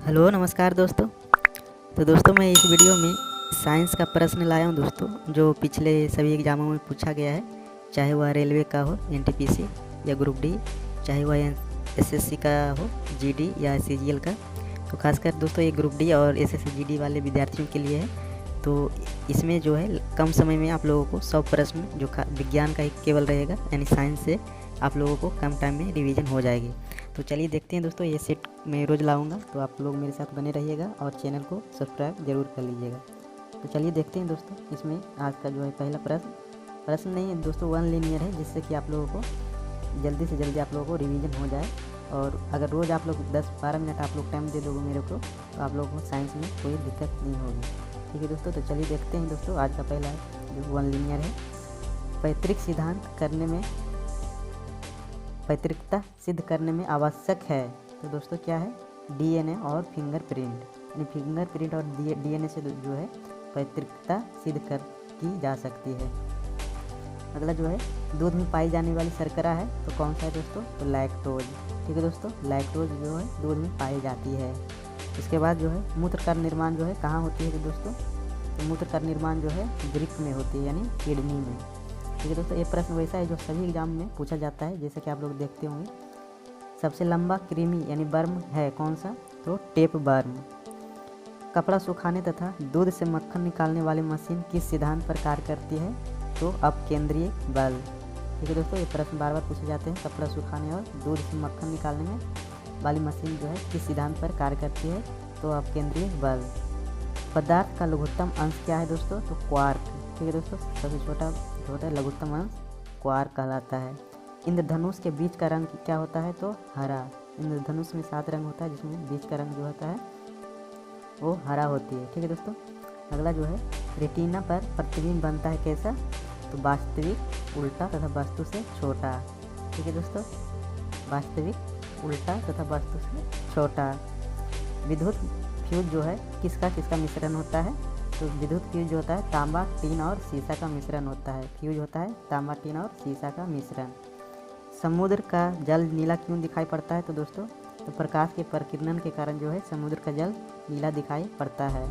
Hello नमस्कार दोस्तों। तो दोस्तों मैं इस वीडियो में साइंस का प्रश्न लाया हूं दोस्तों, जो पिछले सभी एग्ज़ामों में पूछा गया है, चाहे वह रेलवे का हो एनटीपीसी या ग्रुप डी, चाहे वह एसएससी का हो जीडी या सीजीएल का। तो खासकर दोस्तों ये ग्रुप डी और एसएससी जीडी वाले विद्यार्थियों के लिए है। तो इसमें जो है कम समय में आप लोगों को 100 प्रश्न जो विज्ञान का ही केवल रहेगा, यानी साइंस से आप लोगों को कम टाइम में रिवीजन हो जाएगी। तो चलिए देखते हैं दोस्तों, ये सेट मैं रोज़ लाऊंगा, तो आप लोग मेरे साथ बने रहिएगा और चैनल को सब्सक्राइब जरूर कर लीजिएगा। तो चलिए देखते हैं दोस्तों, इसमें आज का जो है पहला प्रश्न नहीं है दोस्तों, वन लीनियर है, जिससे कि आप लोगों को जल्दी से जल्दी आप लोगों को रिवीजन हो जाए। और अगर रोज़ आप लोग 10-12 मिनट आप लोग टाइम दे दोगे मेरे को, तो आप लोगों को साइंस में कोई दिक्कत नहीं होगी। ठीक है दोस्तों, तो चलिए देखते हैं दोस्तों, आज का पहला जो वन लीनियर है, पैतृकता सिद्ध करने में आवश्यक है। तो दोस्तों क्या है, डीएनए और फिंगरप्रिंट, यानी फिंगरप्रिंट और डीएनए से जो है पैतृकता सिद्ध की जा सकती है। अगला जो है, दूध में पाई जाने वाली शर्करा है, तो कौन सा है दोस्तों, तो लैक्टोज। ठीक है दोस्तों, लैक्टोज जो है दूध में पाई जाती है। इसके बाद जो है, मूत्र का निर्माण जो है कहाँ होती है दोस्तों, तो मूत्र का निर्माण जो है वृक्क में होती है, यानी किडनी में। ठीक है दोस्तों, ये प्रश्न वैसा है जो सभी एग्जाम में पूछा जाता है, जैसे कि आप लोग देखते होंगे। सबसे लंबा कृमि यानी वर्म है कौन सा, तो टेप वर्म। कपड़ा सुखाने तथा दूध से मक्खन निकालने वाली मशीन किस सिद्धांत पर कार्य करती है, तो अपकेंद्रीय बल। ठीक है दोस्तों, ये प्रश्न बार बार पूछे जाते हैं। कपड़ा सुखाने और दूध से मक्खन निकालने में वाली मशीन जो है किस सिद्धांत पर कार्य करती है, तो अपकेंद्रीय बल। पदार्थ का लघुत्तम अंश क्या है दोस्तों, तो क्वार्क। ठीक है दोस्तों, सबसे छोटा होता है लघुत्तम अंश क्वार्क कहलाता है। इंद्रधनुष के बीच का रंग क्या होता है, तो हरा। इंद्रधनुष में 7 रंग होता है, जिसमें बीच का रंग जो होता है वो हरा होती है। ठीक है दोस्तों, अगला जो है, रेटिना पर प्रतिबिंब बनता है कैसा, तो वास्तविक, उल्टा तथा वस्तु से छोटा। ठीक है दोस्तों, वास्तविक, उल्टा तथा वस्तु से छोटा। विद्युत फ्यूज जो है किसका मिश्रण होता है, तो विद्युत फ्यूज जो होता है तांबा, टीन और सीसा का मिश्रण होता है। फ्यूज होता है तांबा, टीन और सीसा का मिश्रण। समुद्र का जल नीला क्यों दिखाई पड़ता है, तो दोस्तों तो प्रकाश के प्रकीर्णन के कारण जो है समुद्र का जल नीला दिखाई पड़ता है।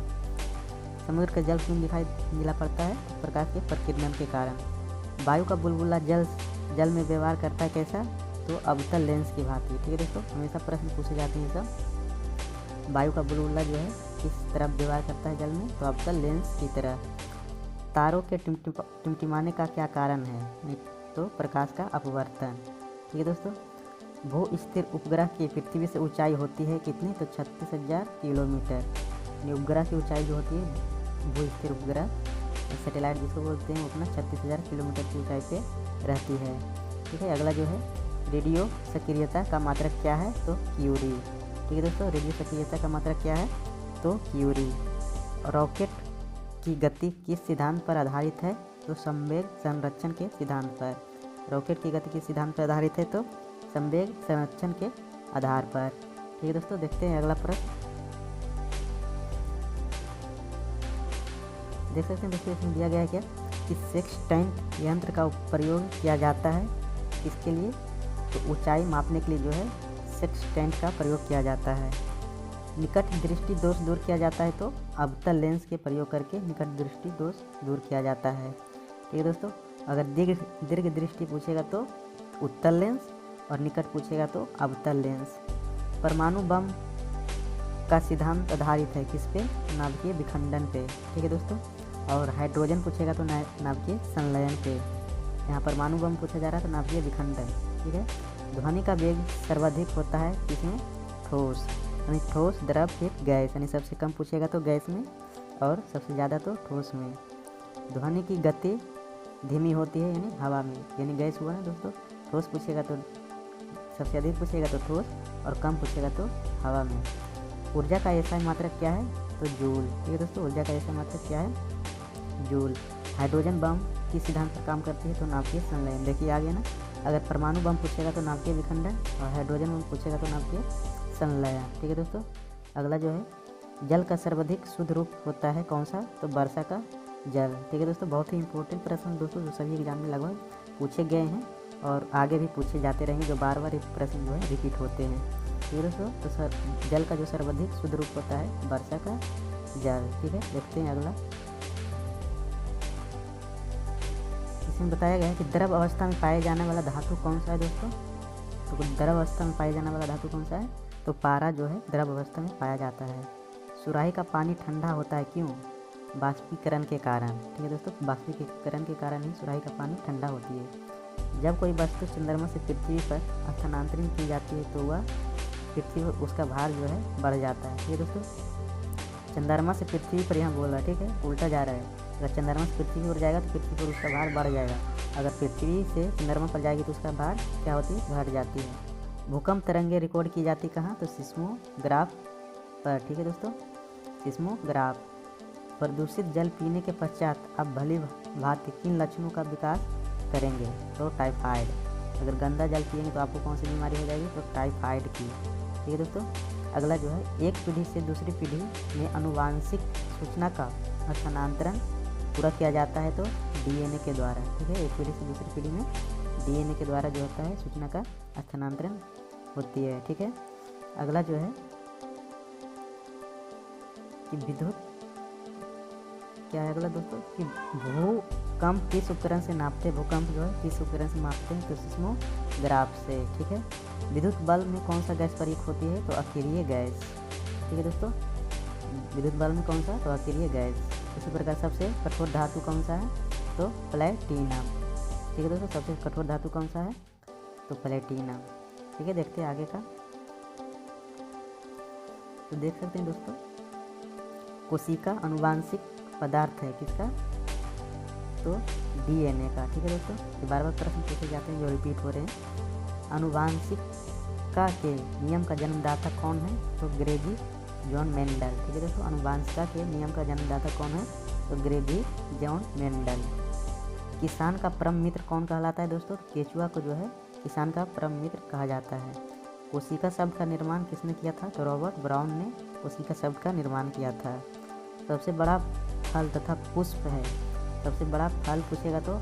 समुद्र का जल क्यों नीला पड़ता है, तो प्रकाश के प्रकीर्णन के कारण। वायु का बुलबुला जल में व्यवहार करता है कैसा, तो अवतल लेंस की भांति। ठीक है दोस्तों, हमेशा प्रश्न पूछे जाते हैं सब। वायु का बुलबुला जो है किस तरह व्यवहार करता है जल में, तो अवतल लेंस की तरह। तारों के टिमटिमाने का क्या कारण है, तो प्रकाश का अपवर्तन। ठीक है दोस्तों, भू स्थिर उपग्रह की पृथ्वी से ऊंचाई होती है कितनी, तो 36,000 किलोमीटर। उपग्रह की ऊंचाई जो होती है, भू स्थिर उपग्रह सैटेलाइट जिसको बोलते हैं, वो अपना 36,000 किलोमीटर की ऊंचाई पे रहती है। ठीक है, अगला जो है, रेडियो सक्रियता का मात्रक क्या है, तो क्यूरी। ठीक है दोस्तों, रेडियो सक्रियता का मात्रक क्या है, तो क्यूरी। रॉकेट की गति किस सिद्धांत पर आधारित है, तो संवेग संरक्षण के सिद्धांत पर। रॉकेट की गति किस सिद्धांत पर आधारित है, तो संवेग संरक्षण के आधार पर। ठीक है दोस्तों, देखते हैं अगला प्रश्न। देख सकते हैं दोस्तों, इसमें दिया गया है क्या, कि सेक्सटेंट यंत्र का प्रयोग किया जाता है किसके लिए, तो ऊंचाई मापने के लिए जो है सेक्सटेंट का प्रयोग किया जाता है। निकट दृष्टि दोष दूर किया जाता है, तो अवतल लेंस के प्रयोग करके निकट दृष्टि दोष दूर किया जाता है। ठीक है दोस्तों, अगर दीर्घ दृष्टि पूछेगा तो उत्तल लेंस, और निकट पूछेगा तो अवतल लेंस। परमाणु बम का सिद्धांत आधारित है किस पे, नाभिकीय विखंडन पे। ठीक है दोस्तों, और हाइड्रोजन पूछेगा तो नाभिकीय संलयन पे। यहाँ परमाणु बम पूछा जा रहा है तो नाभिकीय विखंडन। ठीक है, ध्वनि का वेग सर्वाधिक होता है किसमें, ठोस, यानी ठोस, द्रव, फिर गैस, यानी सबसे कम पूछेगा तो गैस में और सबसे ज़्यादा तो ठोस में। ध्वनि की गति धीमी होती है, यानी हवा में, यानी गैस हुआ ना दोस्तों। ठोस पूछेगा तो सबसे अधिक पूछेगा तो ठोस, और कम पूछेगा तो हवा में। ऊर्जा का ऐसा मात्रक क्या है, तो जूल। ठीक है दोस्तों, ऊर्जा का ऐसा मात्रक क्या है, जूल। हाइड्रोजन बम किस सिद्धांत पर काम करती है, तो नाभिकीय संलयन। देखिए आ गया ना, अगर परमाणु बम पूछेगा तो नाभिकीय विखंडन, और हाइड्रोजन बम पूछेगा तो नाभिकीय संलयन। ठीक है दोस्तों, अगला जो है, जल का सर्वाधिक शुद्ध रूप होता है कौन सा, तो वर्षा का जल। ठीक है दोस्तों, बहुत ही इंपॉर्टेंट प्रश्न दोस्तों, जो सभी एग्जाम में लगभग पूछे गए हैं और आगे भी पूछे जाते रहेंगे, जो बार बार प्रश्न जो है रिपीट होते हैं। ठीक है दोस्तों। तो जल का जो सर्वाधिक शुद्ध रूप होता है वर्षा का जल। ठीक है, देखते हैं अगला। इसमें बताया गया है कि द्रव अवस्था में पाए जाने वाला धातु कौन सा है दोस्तों। तो द्रव अवस्था में पाए जाने वाला धातु कौन सा है, तो पारा जो है द्रव अवस्था में पाया जाता है। सुराही का पानी ठंडा होता है क्यों, बाष्पीकरण के कारण। ठीक है दोस्तों, बाष्पीकरण के कारण ही सुराही का पानी ठंडा होती है। जब कोई वस्तु चंद्रमा से पृथ्वी पर स्थानांतरित की जाती है तो वह पृथ्वी पर उसका भार जो है बढ़ जाता है। ठीक है दोस्तों, चंद्रमा से पृथ्वी पर यहाँ बोल रहा है, ठीक है, उल्टा जा रहा है। अगर चंद्रमा से पृथ्वी पर जाएगा तो पृथ्वी पर उसका भार बढ़ जाएगा, अगर पृथ्वी से चंद्रमा पर जाएगी तो उसका भार क्या होती है, घट जाती है। भूकंप तरंगें रिकॉर्ड की जाती कहाँ, तो सिस्मोग्राफ पर। ठीक है दोस्तों, सिस्मोग्राफ। प्रदूषित जल पीने के पश्चात आप भली भांति किन लक्षणों का विकास करेंगे, तो टाइफाइड। अगर गंदा जल पिएंगे तो आपको कौन सी बीमारी हो जाएगी, तो टाइफाइड की। ठीक है दोस्तों, अगला जो है, एक पीढ़ी से दूसरी पीढ़ी में आनुवांशिक सूचना का स्थानांतरण पूरा किया जाता है तो डीएनए के द्वारा। ठीक है, एक पीढ़ी से दूसरी पीढ़ी में डीएनए के द्वारा जो होता है सूचना का स्थानांतरण होती है। ठीक है, अगला जो है कि विद्युत क्या है अगला दोस्तों, कि भूकंप किस उपकरण से नापते हैं, भूकंप जो है किस उपकरण से मापते हैं, तो सिस्मोग्राफ से। ठीक है, विद्युत बल्ब में कौन सा गैस प्रयुक्त होती है, तो अक्रिय गैस। ठीक है दोस्तों, विद्युत बल्ब में कौन सा, तो अक्रिय गैस। इसी प्रकार सबसे कठोर धातु कौन सा है, तो प्लेटिनम। ठीक है दोस्तों, सबसे कठोर धातु कौन सा है, तो प्लेटिनम। ठीक है, देखते हैं आगे का। तो देख सकते हैं दोस्तों, कोशिका आनुवांशिक पदार्थ है किसका, तो डीएनए का। ठीक है दोस्तों, ये बार बार प्रश्न पूछे जाते हैं जो रिपीट हो रहे हैं। आनुवांशिकता के नियम का जन्मदाता कौन है, तो ग्रेगी जॉन मेंडल। ठीक है दोस्तों, आनुवांशिकता के नियम का जन्मदाता कौन है, तो ग्रेगी जॉन मेंडल। किसान का परम मित्र कौन कहलाता है दोस्तों, केचुआ को जो है किसान का परम मित्र कहा जाता है। कोशिका शब्द का निर्माण किसने किया था, तो रॉबर्ट ब्राउन ने कोशिका शब्द का निर्माण किया था। सबसे बड़ा फल तथा पुष्प है, सबसे बड़ा फल पूछेगा तो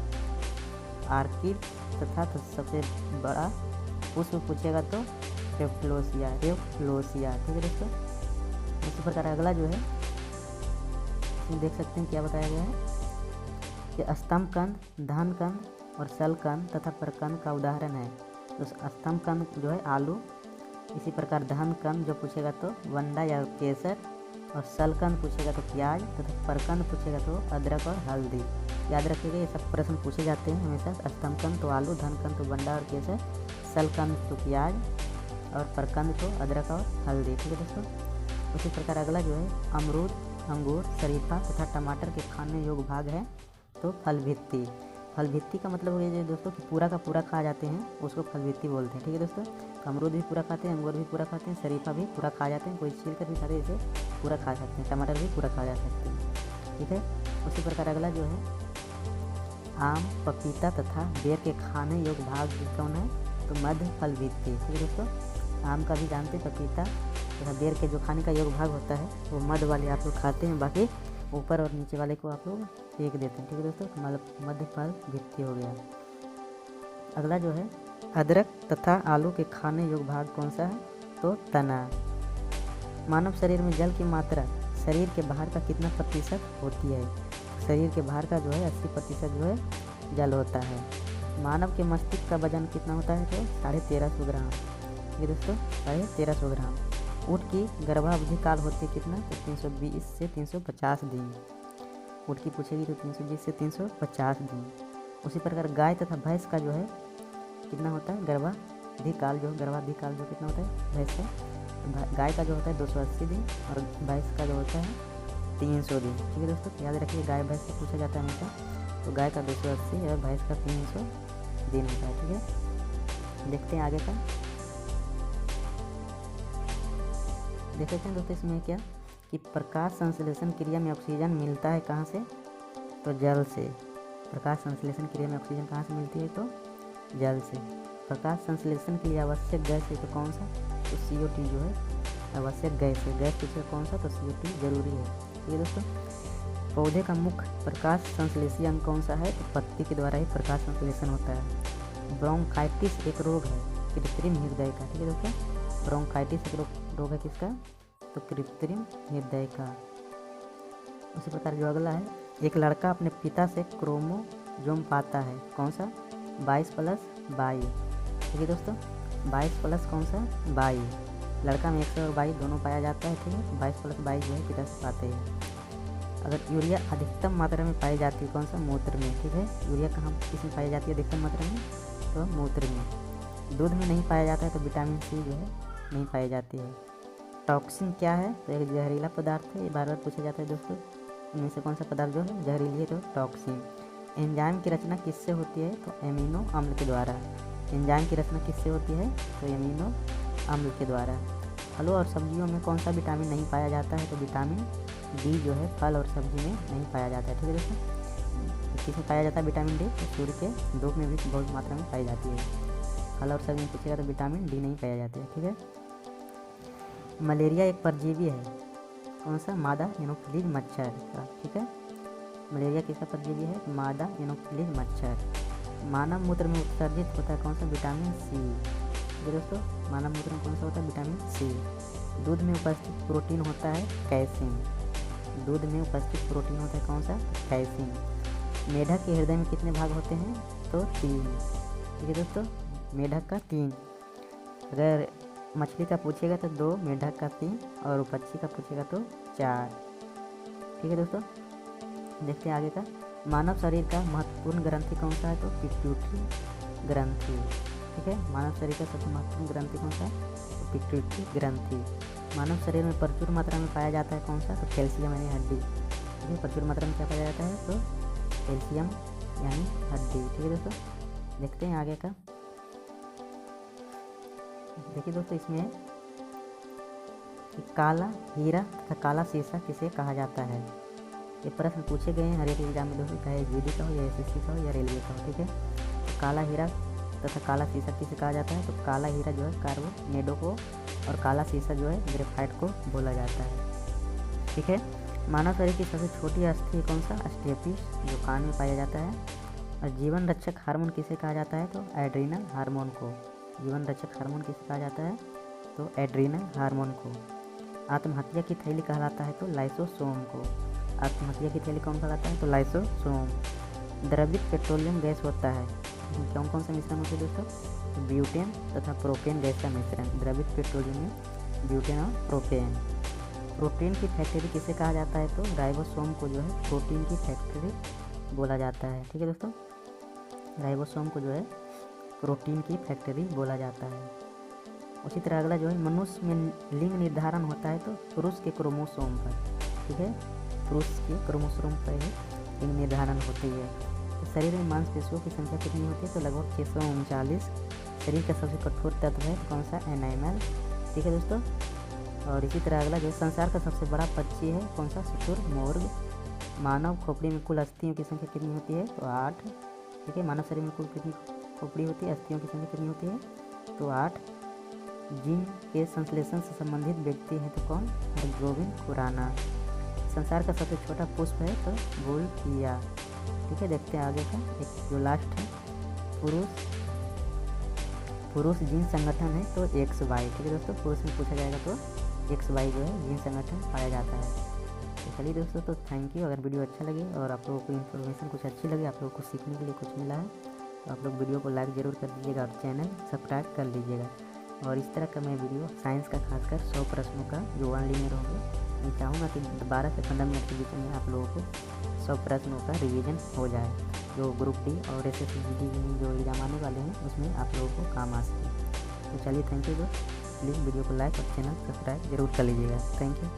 आर्किड तथा सबसे बड़ा पुष्प पूछेगा तो रेफ्लोसिया। ठीक है दोस्तों, इसी प्रकार अगला जो है, इसमें देख सकते हैं क्या बताया गया है कि स्तंभ कंद, धान कंद और सल कंद तथा परकंद का उदाहरण है। तो स्तंभ कंद जो है आलू, इसी प्रकार धान कंद जो पूछेगा तो वंडा या केसर, और सलकंद पूछेगा तो प्याज तथा परकंद पूछेगा तो अदरक और हल्दी। याद रखिएगा, ये सब प्रश्न पूछे जाते हैं हमेशा। स्तंभकंद तो आलू, धनकंद तो वंडा और केसर, सलकंद तो प्याज और परकंद तो अदरक और हल्दी। ठीक है दोस्तों, उसी प्रकार अगला जो है, अमरूद, अंगूर, शरीफा तथा टमाटर के खाने योग्य भाग है तो फलभित्ति। फलभित्ति का मतलब ये जो दोस्तों कि पूरा का पूरा खा जाते हैं उसको फलभित्ति बोलते हैं। ठीक है दोस्तों, अमरूद भी पूरा खाते हैं, अंगूर भी पूरा खाते हैं, शरीफा भी पूरा खा जाते हैं, कोई छील कर भी खाते हैं, इसे पूरा खा सकते हैं, टमाटर भी पूरा खा जा सकते हैं। ठीक है, उसी प्रकार अगला जो है, आम, पपीता तथा बेर के खाने योग्य भाग कौन है, तो मध्य फलभित्ति। ठीक है दोस्तों, आम का भी जानते हैं, पपीता तथा बेर के जो खाने का योग्य भाग होता है वो मध्य वाले आप लोग खाते हैं, बाकी ऊपर और नीचे वाले को आप लोग फेंक देते हैं। ठीक है दोस्तों, मध्य फलभित्ति हो गया। अगला जो है, अदरक तथा आलू के खाने योग्य भाग कौन सा है, तो तना। मानव शरीर में जल की मात्रा शरीर के बाहर का कितना प्रतिशत होती है, शरीर के बाहर का जो है 80% जो है जल होता है। मानव के मस्तिष्क का वजन कितना होता है, तो 1350 ग्राम। ये दोस्तों 1350 ग्राम। ऊँट की गर्भावधि काल होती है कितना, तो 320 से 350 दिन। ऊँट की पूछेगी तो 320 से 350 दिन। उसी प्रकार गाय तथा भैंस का जो है कितना होता है, गर्भावधि काल जो कितना होता है भैंस का, तो गाय का जो होता है 280 दिन और भैंस का जो होता है 300 दिन। ठीक है दोस्तों, याद रखिए, गाय भैंस से पूछा जाता है हमेशा, तो गाय का 280 और भैंस का 300 दिन होता है। ठीक है, देखते हैं आगे का। देख सकते हैं दोस्तों, इसमें क्या कि प्रकाश संश्लेषण क्रिया में ऑक्सीजन मिलता है कहाँ से, तो जल से। प्रकाश संश्लेषण क्रिया में ऑक्सीजन कहाँ से मिलती है, तो जल से। प्रकाश संश्लेषण के लिए आवश्यक गैस है तो कौन सा, तो CO2 जो है आवश्यक गैस है। गैस पूछे कौन सा, तो CO2 जरूरी है। ठीक है दोस्तों, पौधे का मुख्य प्रकाश संश्लेषी अंग कौन सा है, तो पत्ती के द्वारा ही प्रकाश संश्लेषण होता है। ब्रोंकाइटिस एक रोग है कृत्रिम हृदय का। ठीक है दोस्तों, ब्रोंकाइटिस एक रोग है किसका, तो कृत्रिम हृदय का। उसी प्रकार जो अगला है, एक लड़का अपने पिता से क्रोमोजोम पाता है, कौन सा, 22+22। ठीक है दोस्तों, 22+ कौन सा, 22। लड़का में 100 और 22 दोनों पाया जाता है। ठीक है, 22+22 जो है पिता से पाते हैं। अगर यूरिया अधिकतम मात्रा में पाई जाती है, कौन सा, मूत्र में। ठीक है, यूरिया कहाँ किस में पाई जाती है अधिकतम मात्रा में, तो मूत्र में। दूध में नहीं पाया जाता है, तो विटामिन सी जो है नहीं पाई जाती है। टॉक्सिन क्या है, तो एक जहरीला पदार्थ है, ये बार बार पूछा जाता है दोस्तों। इनमें से कौन सा पदार्थ जो है जहरीली है, तो टॉक्सिन। एंजाइम की रचना किससे होती है, तो एमिनो अम्ल के द्वारा। एंजाइम की रचना किससे होती है, तो एमिनो अम्ल के द्वारा। फलों और सब्जियों में कौन सा विटामिन नहीं पाया जाता है, तो विटामिन डी जो है फल और सब्जी में नहीं पाया जाता है। ठीक है दोस्तों, किसमें पाया जाता है विटामिन डी, तो सूर्य के धूप में भी बहुत मात्रा में पाई जाती है। फल और सब्जी में पूछेगा तो विटामिन डी नहीं पाया जाता है। ठीक है, मलेरिया एक परजीवी है, कौन सा, मादा एनोफिलीज मच्छर का। ठीक है, मलेरिया किसका परजीवी है, मादा एनोफिलीज मच्छर। मानव मूत्र में उत्सर्जित होता है कौन सा, विटामिन सी। ठीक है दोस्तों, मानव मूत्र में कौन सा होता है, विटामिन सी। दूध में उपस्थित प्रोटीन होता है कैल्शियम। दूध में उपस्थित प्रोटीन होता है कौन सा, कैल्शियम। मेढक के हृदय में कितने भाग होते हैं, तो 3। ठीक है दोस्तों, मेढक का 3। अगर मछली का पूछेगा तो 2, मेढक का 3, और पक्षी का पूछेगा तो 4। ठीक है दोस्तों, देखते हैं आगे का। मानव शरीर का महत्वपूर्ण ग्रंथि कौन सा है, तो पिट्यूटरी ग्रंथि। ठीक है, मानव शरीर का सबसे महत्वपूर्ण ग्रंथि कौन सा है, तो पिट्यूटरी ग्रंथि। मानव शरीर में प्रचुर मात्रा में पाया जाता है कौन सा, तो कैल्शियम यानी हड्डी। ठीक है, प्रचुर मात्रा में क्या पाया जाता है, तो कैल्शियम यानी हड्डी। ठीक है दोस्तों, देखते हैं आगे का। देखिए दोस्तों, इसमें काला हीरा तथा काला शीशा किसे कहा जाता है। ये प्रश्न पूछे गए हैं हर एक एग्जाम में दोस्तों, चाहे जीडी का हो या एसएससी का हो या रेलवे का हो। ठीक है, तो काला हीरा तथा काला शीशा किसे कहा जाता है, तो काला हीरा जो है कार्बोनेडो को, और काला शीशा जो है ग्रेफाइट को बोला जाता है। ठीक है, मानव शरीर की सबसे छोटी अस्थि कौन सा, स्टेपिस, जो कान में पाया जाता है। और जीवन रक्षक हार्मोन किसे कहा जाता है, तो एड्रीनल हार्मोन को। जीवन रक्षक हार्मोन किसे कहा जाता है, तो एड्रीनल हार्मोन को। आत्महत्या की थैली कहलाता है, तो लाइसोसोम को। आत्महत्या की थैली कौन कहलाता है, तो लाइसोसोम। द्रवित पेट्रोलियम गैस होता है, कौन कौन सा मिश्रण होता है दोस्तों, तो ब्यूटेन तथा प्रोपेन गैस का मिश्रण। द्रवित पेट्रोलियम में ब्यूटेन और प्रोपेन। प्रोटीन की फैक्ट्री किसे कहा जाता है, तो राइबोसोम को जो है प्रोटीन की फैक्ट्री बोला जाता है। ठीक है दोस्तों, राइबोसोम को जो है प्रोटीन की फैक्ट्री बोला जाता है। उसी तरह अगला जो है, मनुष्य में लिंग निर्धारण होता है, तो पुरुष के क्रोमोसोम पर। ठीक है, पुरुष के क्रोमोसोम पर ही लिंग निर्धारण होती है। तो शरीर में मांसपेशियों की संख्या कितनी होती है, तो लगभग 639। शरीर का सबसे कठोर तत्व है कौन सा, एनाइमल। ठीक है दोस्तों, और इसी तरह अगला जो है, संसार का सबसे बड़ा पक्षी है कौन सा, शुतुरमुर्ग। मानव खोपड़ी में कुल अस्थियों की संख्या कितनी होती है, तो 8। ठीक है, मानव शरीर में कुल कितनी खोपड़ी होती है, अस्थियों की संख्या कितनी होती है, तो 8। जीन के संश्लेषण से संबंधित व्यक्ति है तो कौन, हरगोविंद खुराना। संसार का सबसे छोटा पुष्प है तो बुलकिया। ठीक है, देखते हैं आगे का। एक जो लास्ट है, पुरुष जीन संगठन है तो XY। ठीक है दोस्तों, पुरुष में पूछा जाएगा तो XY जो है जीन संगठन पाया जाता है। तो चलिए दोस्तों, तो थैंक यू। अगर वीडियो अच्छा लगे और आप लोगों को इन्फॉर्मेशन कुछ अच्छी लगे, आप लोगों को सीखने के लिए कुछ मिला है, तो आप लोग वीडियो को लाइक ज़रूर कर दीजिएगा और चैनल सब्सक्राइब कर लीजिएगा। और इस तरह का मैं वीडियो साइंस का खासकर 100 प्रश्नों का जो 1 लिनियर होंगे, मैं चाहूँगा कि 12 से 15 मिनट के बीच में आप लोगों को 100 प्रश्नों का रिवीजन हो जाए, जो ग्रुप डी और SSC GD में जो एग्जाम आने वाले हैं उसमें आप लोगों को काम आ सके। तो चलिए, थैंक यू दोस्त। प्लीज़ वीडियो को लाइक और चैनल सब्सक्राइब जरूर कर लीजिएगा। Thank you.